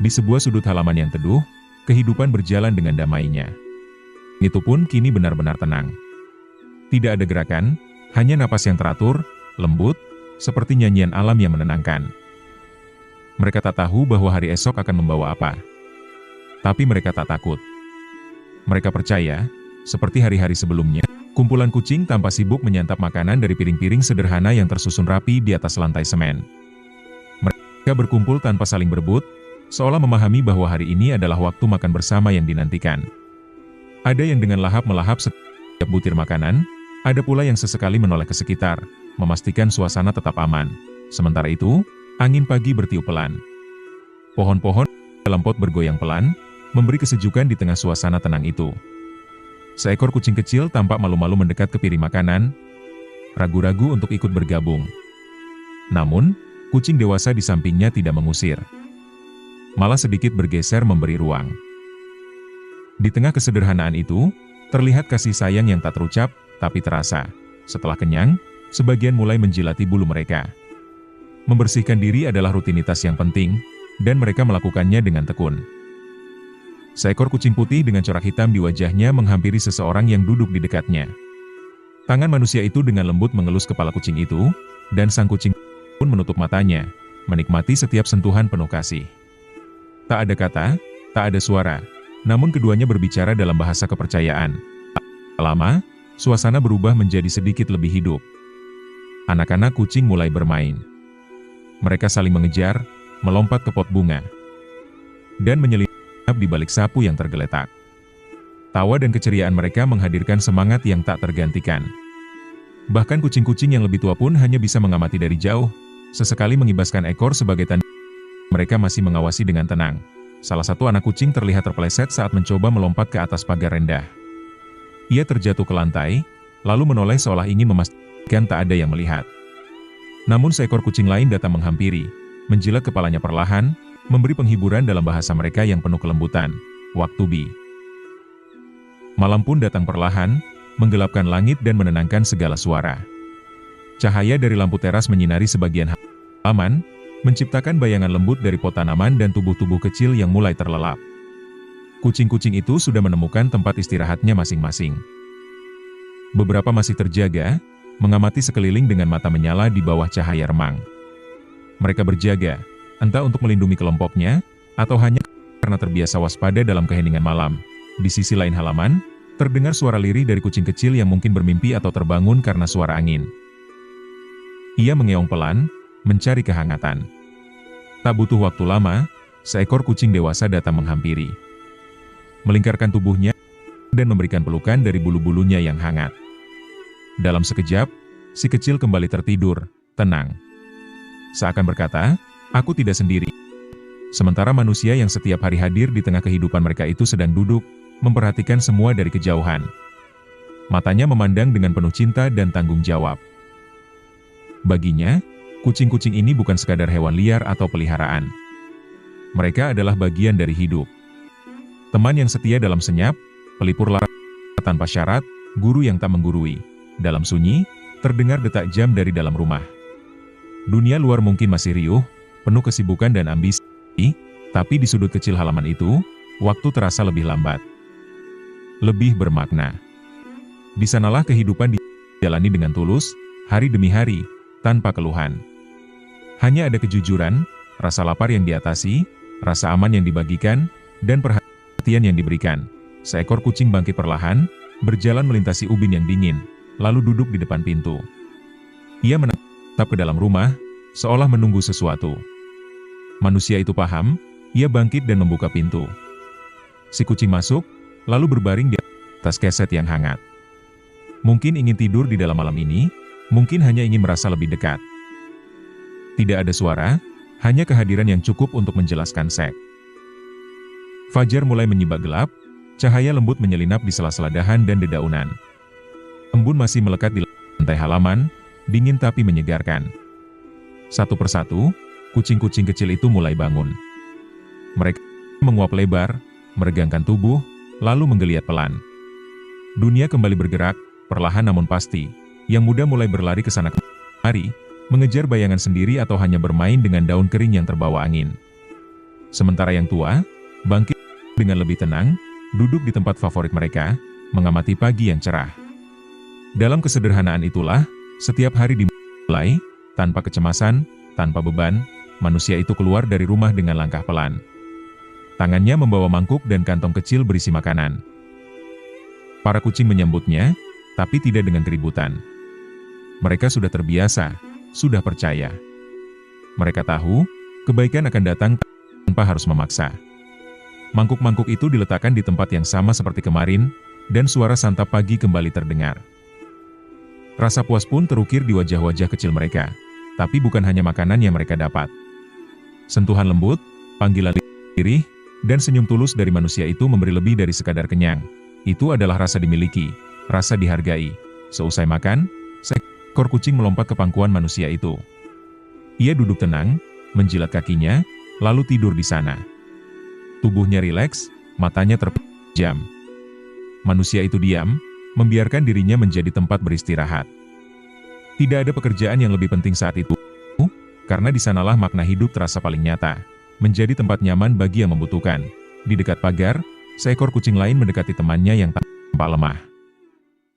Di sebuah sudut halaman yang teduh, kehidupan berjalan dengan damainya. Itu pun kini benar-benar tenang. Tidak ada gerakan, hanya napas yang teratur, lembut, seperti nyanyian alam yang menenangkan. Mereka tak tahu bahwa hari esok akan membawa apa. Tapi mereka tak takut. Mereka percaya, seperti hari-hari sebelumnya, kumpulan kucing tanpa sibuk menyantap makanan dari piring-piring sederhana yang tersusun rapi di atas lantai semen. Mereka berkumpul tanpa saling berebut, seolah memahami bahwa hari ini adalah waktu makan bersama yang dinantikan. Ada yang dengan lahap melahap setiap butir makanan, ada pula yang sesekali menoleh ke sekitar, memastikan suasana tetap aman. Sementara itu, angin pagi bertiup pelan. Pohon-pohon dalam pot bergoyang pelan, memberi kesejukan di tengah suasana tenang itu. Seekor kucing kecil tampak malu-malu mendekat ke piring makanan, ragu-ragu untuk ikut bergabung. Namun, kucing dewasa di sampingnya tidak mengusir. Malah sedikit bergeser memberi ruang. Di tengah kesederhanaan itu, terlihat kasih sayang yang tak terucap, tapi terasa. Setelah kenyang, sebagian mulai menjilati bulu mereka. Membersihkan diri adalah rutinitas yang penting, dan mereka melakukannya dengan tekun. Seekor kucing putih dengan corak hitam di wajahnya menghampiri seseorang yang duduk di dekatnya. Tangan manusia itu dengan lembut mengelus kepala kucing itu, dan sang kucing pun menutup matanya, menikmati setiap sentuhan penuh kasih. Tak ada kata, tak ada suara, namun keduanya berbicara dalam bahasa kepercayaan. Tak lama, suasana berubah menjadi sedikit lebih hidup. Anak-anak kucing mulai bermain. Mereka saling mengejar, melompat ke pot bunga, dan menyelinap di balik sapu yang tergeletak. Tawa dan keceriaan mereka menghadirkan semangat yang tak tergantikan. Bahkan kucing-kucing yang lebih tua pun hanya bisa mengamati dari jauh, sesekali mengibaskan ekor sebagai tanda mereka masih mengawasi dengan tenang. Salah satu anak kucing terlihat terpeleset saat mencoba melompat ke atas pagar rendah. Ia terjatuh ke lantai, lalu menoleh seolah ingin memastikan tak ada yang melihat. Namun seekor kucing lain datang menghampiri, menjilat kepalanya perlahan, memberi penghiburan dalam bahasa mereka yang penuh kelembutan. Waktu bi. Malam pun datang perlahan, menggelapkan langit dan menenangkan segala suara. Cahaya dari lampu teras menyinari sebagian halaman, menciptakan bayangan lembut dari pot tanaman dan tubuh-tubuh kecil yang mulai terlelap. Kucing-kucing itu sudah menemukan tempat istirahatnya masing-masing. Beberapa masih terjaga, mengamati sekeliling dengan mata menyala di bawah cahaya remang. Mereka berjaga, entah untuk melindungi kelompoknya, atau hanya karena terbiasa waspada dalam keheningan malam. Di sisi lain halaman, terdengar suara lirih dari kucing kecil yang mungkin bermimpi atau terbangun karena suara angin. Ia mengeong pelan, mencari kehangatan. Tak butuh waktu lama, seekor kucing dewasa datang menghampiri. Melingkarkan tubuhnya, dan memberikan pelukan dari bulu-bulunya yang hangat. Dalam sekejap, si kecil kembali tertidur, tenang. Seakan berkata, aku tidak sendiri. Sementara manusia yang setiap hari hadir di tengah kehidupan mereka itu sedang duduk, memperhatikan semua dari kejauhan. Matanya memandang dengan penuh cinta dan tanggung jawab. Baginya, kucing-kucing ini bukan sekadar hewan liar atau peliharaan. Mereka adalah bagian dari hidup. Teman yang setia dalam senyap, pelipur lara tanpa syarat, guru yang tak menggurui. Dalam sunyi, terdengar detak jam dari dalam rumah. Dunia luar mungkin masih riuh, penuh kesibukan dan ambisi, tapi di sudut kecil halaman itu, waktu terasa lebih lambat. Lebih bermakna. Di sanalah kehidupan dijalani dengan tulus, hari demi hari, tanpa keluhan. Hanya ada kejujuran, rasa lapar yang diatasi, rasa aman yang dibagikan, dan perhatian yang diberikan. Seekor kucing bangkit perlahan, berjalan melintasi ubin yang dingin, lalu duduk di depan pintu. Ia menatap ke dalam rumah, seolah menunggu sesuatu. Manusia itu paham, ia bangkit dan membuka pintu. Si kucing masuk, lalu berbaring di atas keset yang hangat. Mungkin ingin tidur di dalam malam ini, mungkin hanya ingin merasa lebih dekat. Tidak ada suara, hanya kehadiran yang cukup untuk menjelaskan sek. Fajar mulai menyibak gelap, cahaya lembut menyelinap di sela-sela dahan dan dedaunan. Embun masih melekat di lantai halaman, dingin tapi menyegarkan. Satu persatu, kucing-kucing kecil itu mulai bangun. Mereka menguap lebar, meregangkan tubuh, lalu menggeliat pelan. Dunia kembali bergerak, perlahan namun pasti. Yang muda mulai berlari ke sana kemari, mengejar bayangan sendiri atau hanya bermain dengan daun kering yang terbawa angin. Sementara yang tua, bangkit dengan lebih tenang, duduk di tempat favorit mereka, mengamati pagi yang cerah. Dalam kesederhanaan itulah, setiap hari dimulai, tanpa kecemasan, tanpa beban, manusia itu keluar dari rumah dengan langkah pelan. Tangannya membawa mangkuk dan kantong kecil berisi makanan. Para kucing menyambutnya, tapi tidak dengan keributan. Mereka sudah terbiasa, sudah percaya. Mereka tahu, kebaikan akan datang tanpa harus memaksa. Mangkuk-mangkuk itu diletakkan di tempat yang sama seperti kemarin, dan suara santap pagi kembali terdengar. Rasa puas pun terukir di wajah-wajah kecil mereka, tapi bukan hanya makanan yang mereka dapat. Sentuhan lembut, panggilan lirih, dan senyum tulus dari manusia itu memberi lebih dari sekadar kenyang. Itu adalah rasa dimiliki, rasa dihargai. Seusai makan, seekor kucing melompat ke pangkuan manusia itu. Ia duduk tenang, menjilat kakinya, lalu tidur di sana. Tubuhnya rileks, matanya terpejam. Manusia itu diam, membiarkan dirinya menjadi tempat beristirahat. Tidak ada pekerjaan yang lebih penting saat itu, karena di sanalah makna hidup terasa paling nyata, menjadi tempat nyaman bagi yang membutuhkan. Di dekat pagar, seekor kucing lain mendekati temannya yang tampak lemah.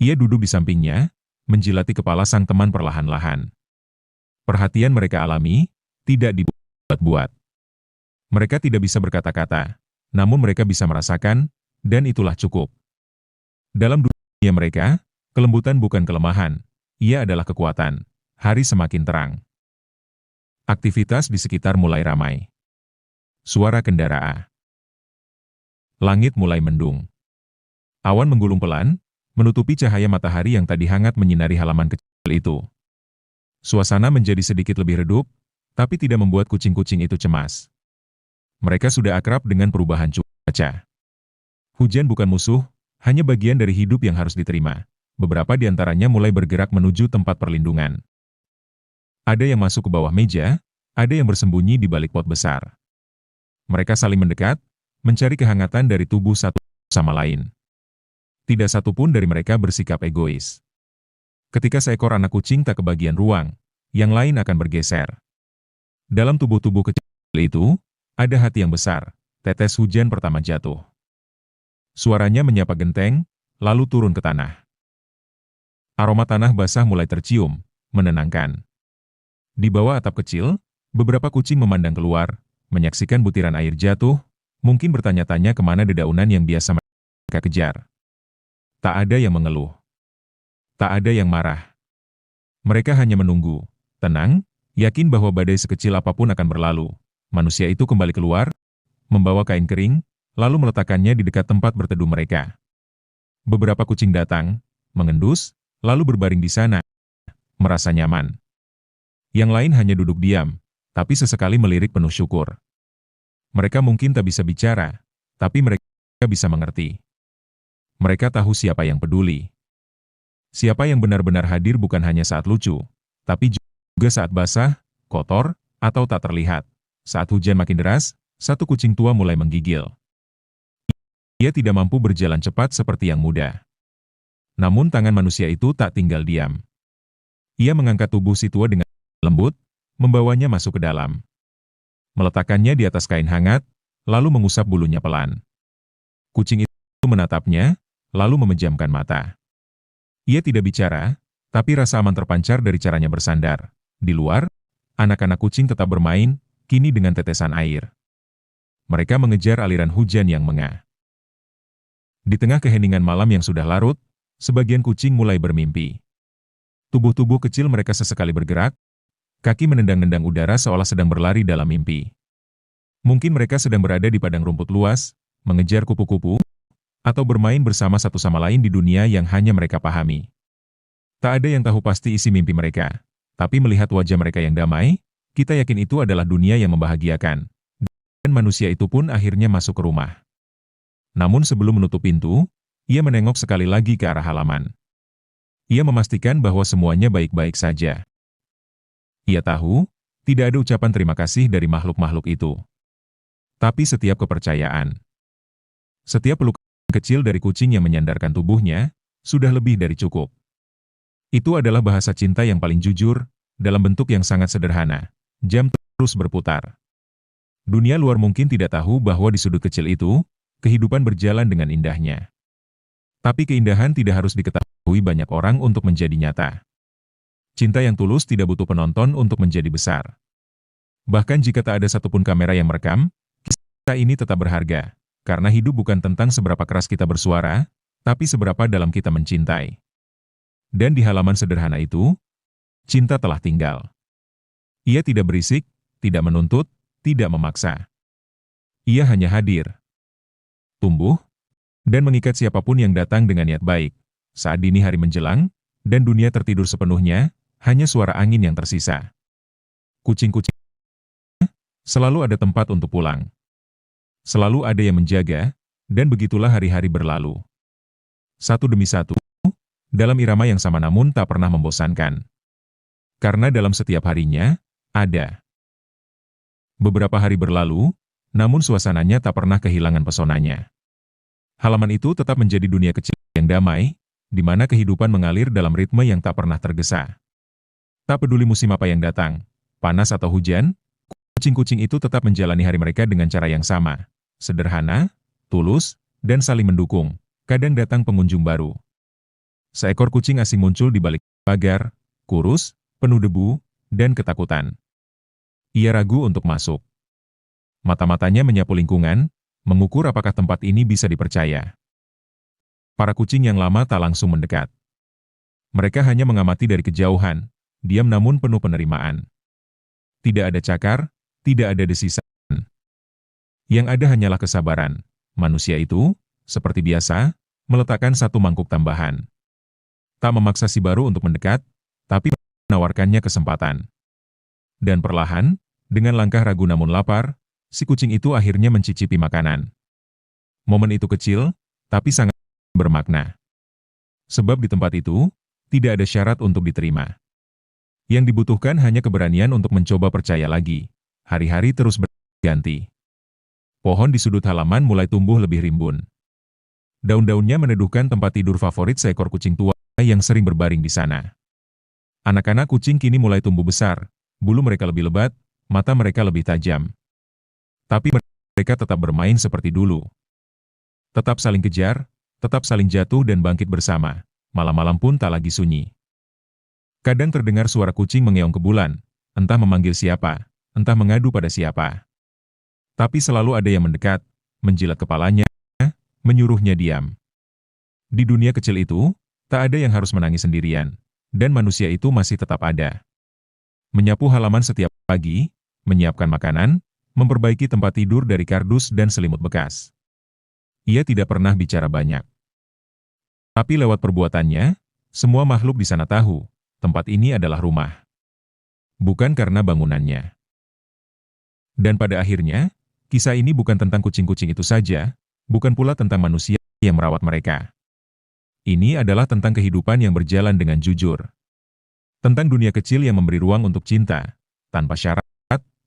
Ia duduk di sampingnya, menjilati kepala sang teman perlahan-lahan. Perhatian mereka alami, tidak dibuat-buat. Mereka tidak bisa berkata-kata, namun mereka bisa merasakan, dan itulah cukup. Dalam dunia mereka, kelembutan bukan kelemahan, ia adalah kekuatan. Hari semakin terang. Aktivitas di sekitar mulai ramai. Suara kendaraan. Langit mulai mendung. Awan menggulung pelan, menutupi cahaya matahari yang tadi hangat menyinari halaman kecil itu. Suasana menjadi sedikit lebih redup, tapi tidak membuat kucing-kucing itu cemas. Mereka sudah akrab dengan perubahan cuaca. Hujan bukan musuh, hanya bagian dari hidup yang harus diterima. Beberapa di antaranya mulai bergerak menuju tempat perlindungan. Ada yang masuk ke bawah meja, ada yang bersembunyi di balik pot besar. Mereka saling mendekat, mencari kehangatan dari tubuh satu sama lain. Tidak satu pun dari mereka bersikap egois. Ketika seekor anak kucing tak kebagian ruang, yang lain akan bergeser. Dalam tubuh-tubuh kecil itu, ada hati yang besar. Tetes hujan pertama jatuh. Suaranya menyapa genteng, lalu turun ke tanah. Aroma tanah basah mulai tercium, menenangkan. Di bawah atap kecil, beberapa kucing memandang keluar, menyaksikan butiran air jatuh, mungkin bertanya-tanya kemana dedaunan yang biasa mereka kejar. Tak ada yang mengeluh. Tak ada yang marah. Mereka hanya menunggu, tenang, yakin bahwa badai sekecil apapun akan berlalu. Manusia itu kembali keluar, membawa kain kering, lalu meletakkannya di dekat tempat berteduh mereka. Beberapa kucing datang, mengendus, lalu berbaring di sana, merasa nyaman. Yang lain hanya duduk diam, tapi sesekali melirik penuh syukur. Mereka mungkin tak bisa bicara, tapi mereka bisa mengerti. Mereka tahu siapa yang peduli. Siapa yang benar-benar hadir bukan hanya saat lucu, tapi juga saat basah, kotor, atau tak terlihat. Saat hujan makin deras, satu kucing tua mulai menggigil. Ia tidak mampu berjalan cepat seperti yang muda. Namun tangan manusia itu tak tinggal diam. Ia mengangkat tubuh si tua dengan lembut, membawanya masuk ke dalam. Meletakkannya di atas kain hangat, lalu mengusap bulunya pelan. Kucing itu menatapnya, lalu memejamkan mata. Ia tidak bicara, tapi rasa aman terpancar dari caranya bersandar. Di luar, anak-anak kucing tetap bermain, kini dengan tetesan air. Mereka mengejar aliran hujan yang mengah. Di tengah keheningan malam yang sudah larut, sebagian kucing mulai bermimpi. Tubuh-tubuh kecil mereka sesekali bergerak, kaki menendang-nendang udara seolah sedang berlari dalam mimpi. Mungkin mereka sedang berada di padang rumput luas, mengejar kupu-kupu, atau bermain bersama satu sama lain di dunia yang hanya mereka pahami. Tak ada yang tahu pasti isi mimpi mereka, tapi melihat wajah mereka yang damai, kita yakin itu adalah dunia yang membahagiakan. Dan manusia itu pun akhirnya masuk ke rumah. Namun sebelum menutup pintu, ia menengok sekali lagi ke arah halaman. Ia memastikan bahwa semuanya baik-baik saja. Ia tahu, tidak ada ucapan terima kasih dari makhluk-makhluk itu. Tapi setiap kepercayaan, setiap pelukan kecil dari kucing yang menyandarkan tubuhnya, sudah lebih dari cukup. Itu adalah bahasa cinta yang paling jujur, dalam bentuk yang sangat sederhana. Jam terus berputar. Dunia luar mungkin tidak tahu bahwa di sudut kecil itu, kehidupan berjalan dengan indahnya. Tapi keindahan tidak harus diketahui banyak orang untuk menjadi nyata. Cinta yang tulus tidak butuh penonton untuk menjadi besar. Bahkan jika tak ada satupun kamera yang merekam, kisah ini tetap berharga. Karena hidup bukan tentang seberapa keras kita bersuara, tapi seberapa dalam kita mencintai. Dan di halaman sederhana itu, cinta telah tinggal. Ia tidak berisik, tidak menuntut, tidak memaksa. Ia hanya hadir, tumbuh, dan mengikat siapapun yang datang dengan niat baik. Saat dini hari menjelang, dan dunia tertidur sepenuhnya, hanya suara angin yang tersisa. Kucing-kucing selalu ada tempat untuk pulang. Selalu ada yang menjaga, dan begitulah hari-hari berlalu. Satu demi satu, dalam irama yang sama namun tak pernah membosankan. Karena dalam setiap harinya, ada. Beberapa hari berlalu, namun suasananya tak pernah kehilangan pesonanya. Halaman itu tetap menjadi dunia kecil yang damai, di mana kehidupan mengalir dalam ritme yang tak pernah tergesa. Tak peduli musim apa yang datang, panas atau hujan, kucing-kucing itu tetap menjalani hari mereka dengan cara yang sama. Sederhana, tulus, dan saling mendukung. Kadang datang pengunjung baru. Seekor kucing asing muncul di balik pagar, kurus, penuh debu, dan ketakutan. Ia ragu untuk masuk. Mata-matanya menyapu lingkungan, mengukur apakah tempat ini bisa dipercaya. Para kucing yang lama tak langsung mendekat. Mereka hanya mengamati dari kejauhan, diam namun penuh penerimaan. Tidak ada cakar, tidak ada desisan. Yang ada hanyalah kesabaran. Manusia itu, seperti biasa, meletakkan satu mangkuk tambahan. Tak memaksa si baru untuk mendekat, tapi menawarkannya kesempatan. Dan perlahan, dengan langkah ragu namun lapar, si kucing itu akhirnya mencicipi makanan. Momen itu kecil, tapi sangat bermakna. Sebab di tempat itu, tidak ada syarat untuk diterima. Yang dibutuhkan hanya keberanian untuk mencoba percaya lagi. Hari-hari terus berganti. Pohon di sudut halaman mulai tumbuh lebih rimbun. Daun-daunnya meneduhkan tempat tidur favorit seekor kucing tua yang sering berbaring di sana. Anak-anak kucing kini mulai tumbuh besar, bulu mereka lebih lebat, mata mereka lebih tajam. Tapi mereka tetap bermain seperti dulu. Tetap saling kejar, tetap saling jatuh dan bangkit bersama. Malam-malam pun tak lagi sunyi. Kadang terdengar suara kucing mengeong ke bulan, entah memanggil siapa, entah mengadu pada siapa. Tapi selalu ada yang mendekat, menjilat kepalanya, menyuruhnya diam. Di dunia kecil itu, tak ada yang harus menangis sendirian, dan manusia itu masih tetap ada. Menyapu halaman setiap pagi, menyiapkan makanan, memperbaiki tempat tidur dari kardus dan selimut bekas. Ia tidak pernah bicara banyak. Tapi lewat perbuatannya, semua makhluk di sana tahu, tempat ini adalah rumah. Bukan karena bangunannya. Dan pada akhirnya, kisah ini bukan tentang kucing-kucing itu saja, bukan pula tentang manusia yang merawat mereka. Ini adalah tentang kehidupan yang berjalan dengan jujur. Tentang dunia kecil yang memberi ruang untuk cinta, tanpa syarat,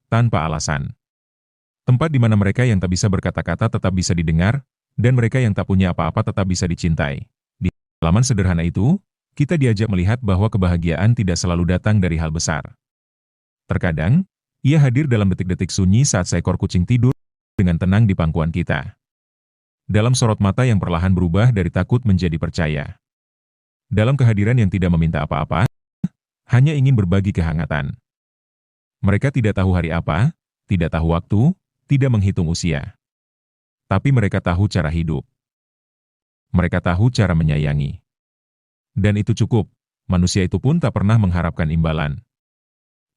tanpa alasan. Tempat di mana mereka yang tak bisa berkata-kata tetap bisa didengar, dan mereka yang tak punya apa-apa tetap bisa dicintai. Di halaman sederhana itu, kita diajak melihat bahwa kebahagiaan tidak selalu datang dari hal besar. Terkadang, ia hadir dalam detik-detik sunyi saat seekor kucing tidur dengan tenang di pangkuan kita. Dalam sorot mata yang perlahan berubah dari takut menjadi percaya. Dalam kehadiran yang tidak meminta apa-apa, hanya ingin berbagi kehangatan. Mereka tidak tahu hari apa, tidak tahu waktu, tidak menghitung usia. Tapi mereka tahu cara hidup. Mereka tahu cara menyayangi. Dan itu cukup, manusia itu pun tak pernah mengharapkan imbalan.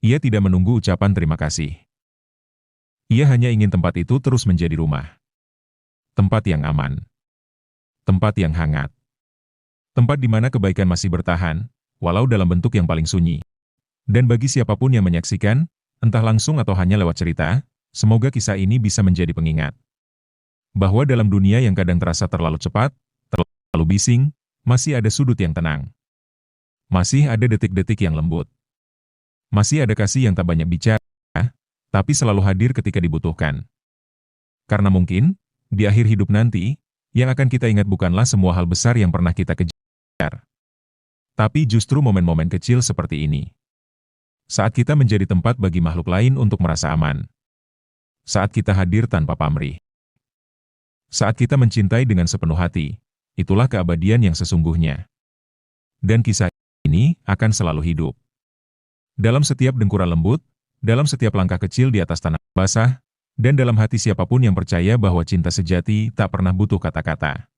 Ia tidak menunggu ucapan terima kasih. Ia hanya ingin tempat itu terus menjadi rumah. Tempat yang aman. Tempat yang hangat. Tempat di mana kebaikan masih bertahan, walau dalam bentuk yang paling sunyi. Dan bagi siapapun yang menyaksikan, entah langsung atau hanya lewat cerita, semoga kisah ini bisa menjadi pengingat. Bahwa dalam dunia yang kadang terasa terlalu cepat, terlalu bising, masih ada sudut yang tenang. Masih ada detik-detik yang lembut. Masih ada kasih yang tak banyak bicara, tapi selalu hadir ketika dibutuhkan. Karena mungkin, di akhir hidup nanti, yang akan kita ingat bukanlah semua hal besar yang pernah kita kejar. Tapi justru momen-momen kecil seperti ini. Saat kita menjadi tempat bagi makhluk lain untuk merasa aman. Saat kita hadir tanpa pamrih. Saat kita mencintai dengan sepenuh hati, itulah keabadian yang sesungguhnya. Dan kisah ini akan selalu hidup. Dalam setiap dengkuran lembut, dalam setiap langkah kecil di atas tanah basah, dan dalam hati siapapun yang percaya bahwa cinta sejati tak pernah butuh kata-kata.